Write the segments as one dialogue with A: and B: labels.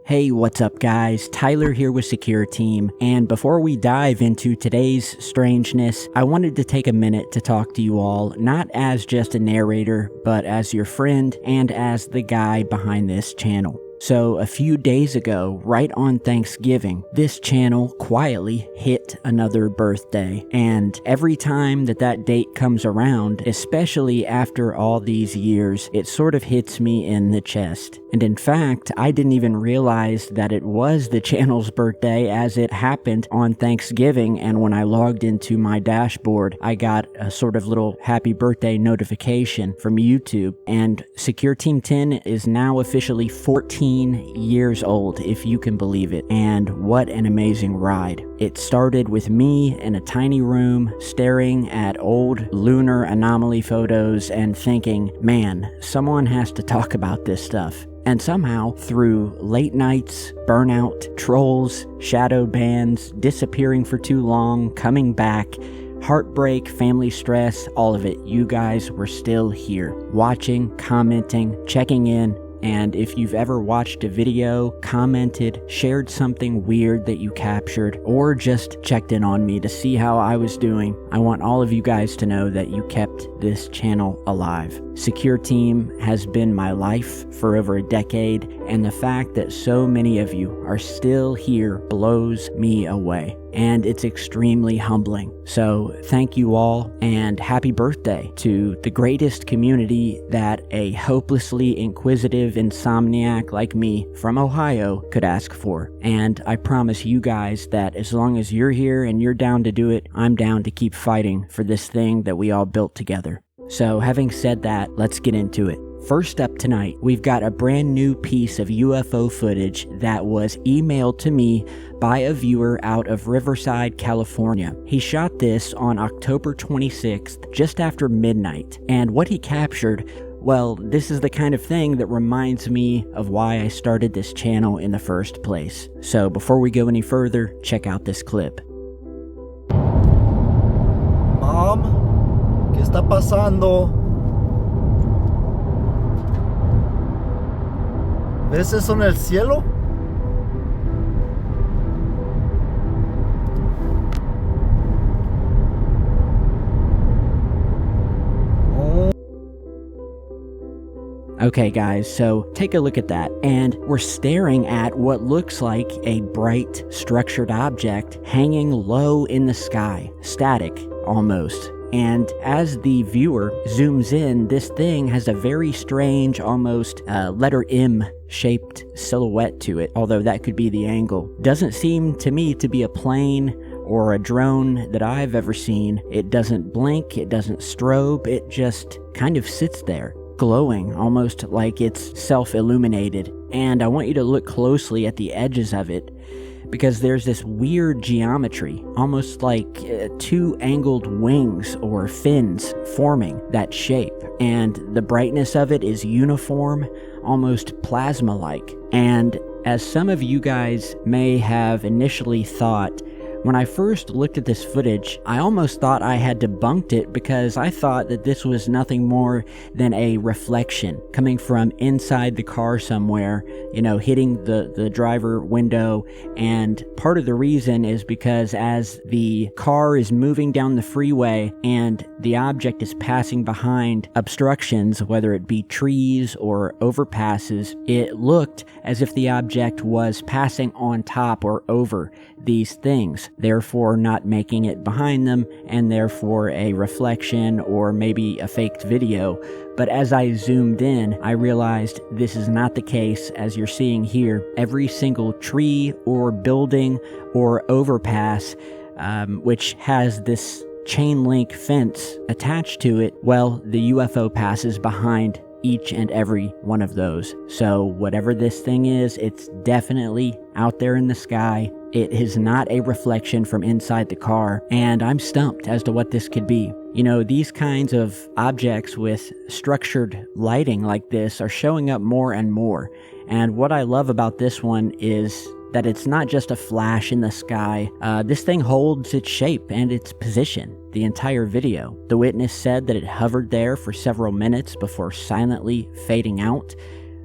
A: Hey, what's up guys? Tyler here with Secureteam, and before we dive into today's strangeness, I wanted to take a minute to talk to you all, not as just a narrator, but as your friend and as the guy behind this channel. So a few days ago, right on Thanksgiving, this channel quietly hit another birthday. And every time that date comes around, especially after all these years, it sort of hits me in the chest. And in fact, I didn't even realize that it was the channel's birthday as it happened on Thanksgiving, and when I logged into my dashboard, I got a sort of little happy birthday notification from YouTube. And Secureteam 10 is now officially 14 years old, if you can believe it, and what an amazing ride. It started with me in a tiny room staring at old lunar anomaly photos and thinking, man, someone has to talk about this stuff. And somehow, through late nights, burnout, trolls, shadow bans, disappearing for too long, coming back, heartbreak, family stress, all of it, you guys were still here, watching, commenting, checking in. And if you've ever watched a video, commented, shared something weird that you captured, or just checked in on me to see how I was doing, I want all of you guys to know that you kept this channel alive. Secureteam has been my life for over a decade, and the fact that so many of you are still here blows me away. And it's extremely humbling. So thank you all, and happy birthday to the greatest community that a hopelessly inquisitive insomniac like me from Ohio could ask for. And I promise you guys that as long as you're here and you're down to do it, I'm down to keep fighting for this thing that we all built together. So having said that, let's get into it. First up tonight, we've got a brand new piece of UFO footage that was emailed to me by a viewer out of Riverside, California. He shot this on October 26th, just after midnight, and what he captured, well, this is the kind of thing that reminds me of why I started this channel in the first place. So before we go any further, check out this clip.
B: Mom, ¿qué está pasando? ¿Ves eso en el cielo?
A: Okay guys, so take a look at that, and we're staring at what looks like a bright, structured object hanging low in the sky, static almost. And as the viewer zooms in, this thing has a very strange, almost letter M shaped silhouette to it, although that could be the angle. Doesn't seem to me to be a plane or a drone that I've ever seen. It doesn't blink, it doesn't strobe, it just kind of sits there, glowing, almost like it's self-illuminated. And I want you to look closely at the edges of it, because there's this weird geometry, almost like two angled wings or fins forming that shape. And the brightness of it is uniform, almost plasma-like. And as some of you guys may have initially thought, when I first looked at this footage, I almost thought I had debunked it because I thought that this was nothing more than a reflection coming from inside the car somewhere, you know, hitting the driver window. And part of the reason is because as the car is moving down the freeway and the object is passing behind obstructions, whether it be trees or overpasses, it looked as if the object was passing on top or over these things, therefore not making it behind them, and therefore a reflection or maybe a faked video. But as I zoomed in, I realized this is not the case. As you're seeing here, every single tree or building or overpass, which has this chain link fence attached to it, well, the UFO passes behind each and every one of those. So whatever this thing is, it's definitely out there in the sky. It is not a reflection from inside the car, and I'm stumped as to what this could be. You know, these kinds of objects with structured lighting like this are showing up more and more. And what I love about this one is that it's not just a flash in the sky. This thing holds its shape and its position the entire video. The witness said that it hovered there for several minutes before silently fading out,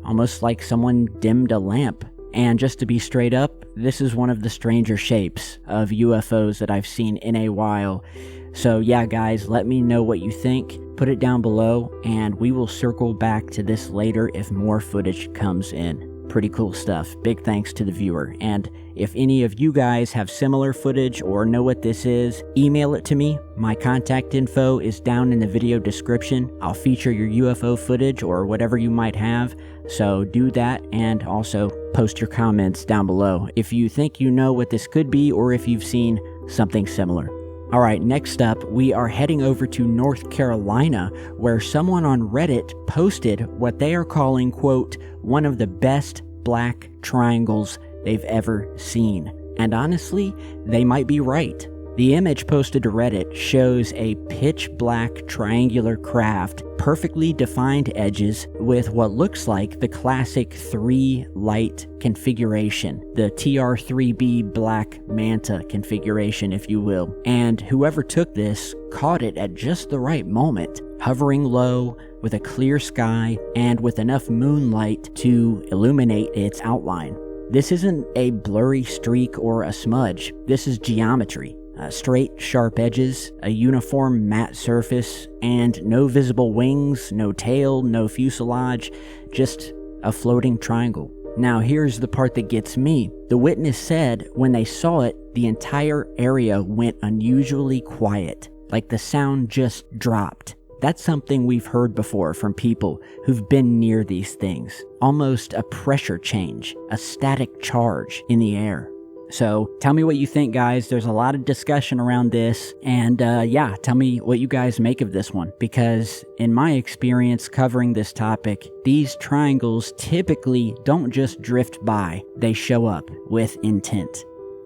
A: almost like someone dimmed a lamp. And just to be straight up, this is one of the stranger shapes of UFOs that I've seen in a while. So yeah, guys, let me know what you think. Put it down below, and we will circle back to this later if more footage comes in. Pretty cool stuff. Big thanks to the viewer. And if any of you guys have similar footage or know what this is, email it to me. My contact info is down in the video description. I'll feature your UFO footage or whatever you might have. So do that, and also post your comments down below if you think you know what this could be or if you've seen something similar. Alright, next up, we are heading over to North Carolina, where someone on Reddit posted what they are calling, quote, one of the best black triangles they've ever seen. And honestly, they might be right. The image posted to Reddit shows a pitch black triangular craft, perfectly defined edges with what looks like the classic 3 light configuration, the TR3B black manta configuration, if you will. And whoever took this caught it at just the right moment, hovering low with a clear sky and with enough moonlight to illuminate its outline. This isn't a blurry streak or a smudge. This is geometry. Straight, sharp edges, a uniform matte surface, and no visible wings, no tail, no fuselage, just a floating triangle. Now here's the part that gets me. The witness said when they saw it, the entire area went unusually quiet, like the sound just dropped. That's something we've heard before from people who've been near these things. Almost a pressure change, a static charge in the air. So tell me what you think, guys. There's a lot of discussion around this, and yeah, tell me what you guys make of this one, because in my experience covering this topic, these triangles typically don't just drift by, they show up with intent.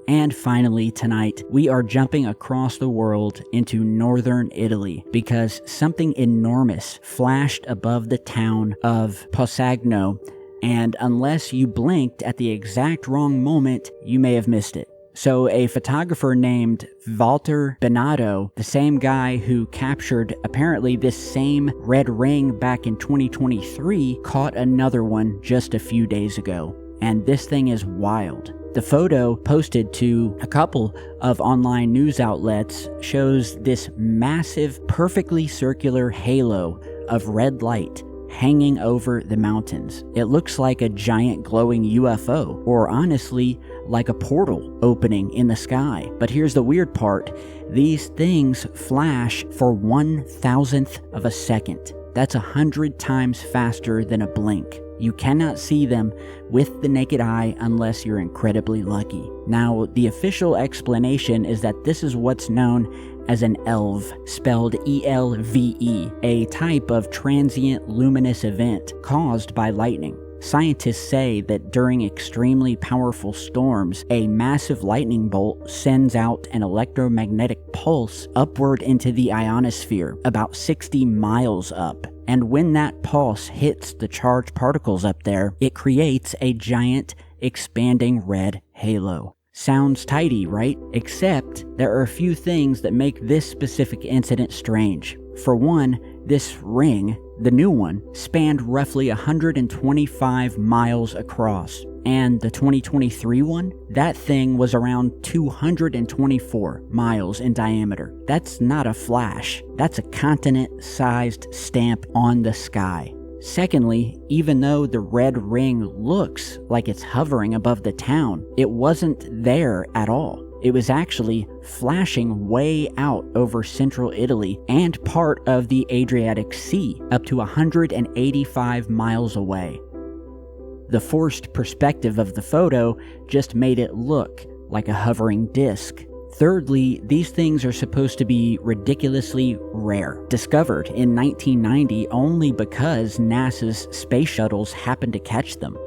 A: And finally, tonight, we are jumping across the world into northern Italy because something enormous flashed above the town of Possagno, and unless you blinked at the exact wrong moment, you may have missed it. So a photographer named Walter Benato, the same guy who captured apparently this same red ring back in 2023, caught another one just a few days ago. And this thing is wild. The photo posted to a couple of online news outlets shows this massive, perfectly circular halo of red light hanging over the mountains. It looks like a giant glowing UFO, or honestly, like a portal opening in the sky. But here's the weird part. These things flash for 1/1000th of a second. That's 100 times faster than a blink. You cannot see them with the naked eye unless you're incredibly lucky. Now, the official explanation is that this is what's known as an ELVE, spelled E-L-V-E, a type of transient luminous event caused by lightning. Scientists say that during extremely powerful storms, a massive lightning bolt sends out an electromagnetic pulse upward into the ionosphere, about 60 miles up. And when that pulse hits the charged particles up there, it creates a giant, expanding red halo. Sounds tidy, right? Except there are a few things that make this specific incident strange. For one, this ring, the new one, spanned roughly 125 miles across. And the 2023 one, that thing was around 224 miles in diameter. That's not a flash. That's a continent-sized stamp on the sky. Secondly, even though the red ring looks like it's hovering above the town, it wasn't there at all. It was actually flashing way out over central Italy and part of the Adriatic Sea, up to 185 miles away. The forced perspective of the photo just made it look like a hovering disk. Thirdly, these things are supposed to be ridiculously rare, discovered in 1990 only because NASA's space shuttles happened to catch them.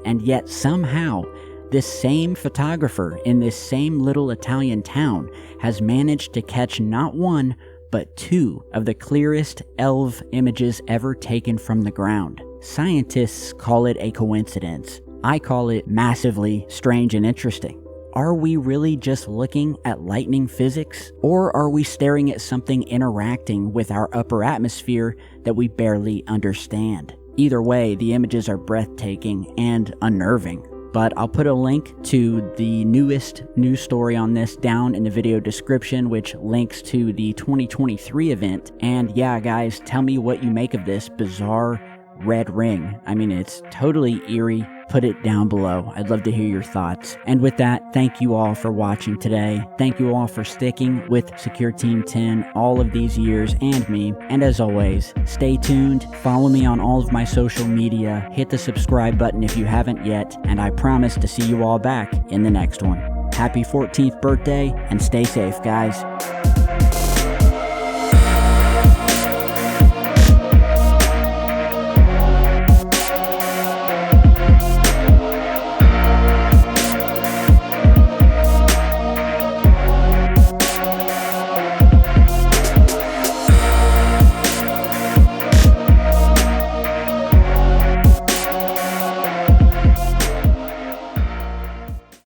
A: And yet somehow, this same photographer in this same little Italian town has managed to catch not one, but two of the clearest ELVE images ever taken from the ground. Scientists call it a coincidence. I call it massively strange and interesting. Are we really just looking at lightning physics? Or are we staring at something interacting with our upper atmosphere that we barely understand? Either way, the images are breathtaking and unnerving. but I'll put a link to the newest news story on this down in the video description, which links to the 2023 event. And yeah, guys, tell me what you make of this bizarre red ring. I mean, it's totally eerie. Put it down below. I'd love to hear your thoughts. And with that, thank you all for watching today. Thank you all for sticking with Secure Team 10 all of these years and me. And as always, stay tuned. Follow me on all of my social media. Hit the subscribe button if you haven't yet. And I promise to see you all back in the next one. Happy 14th birthday and stay safe, guys.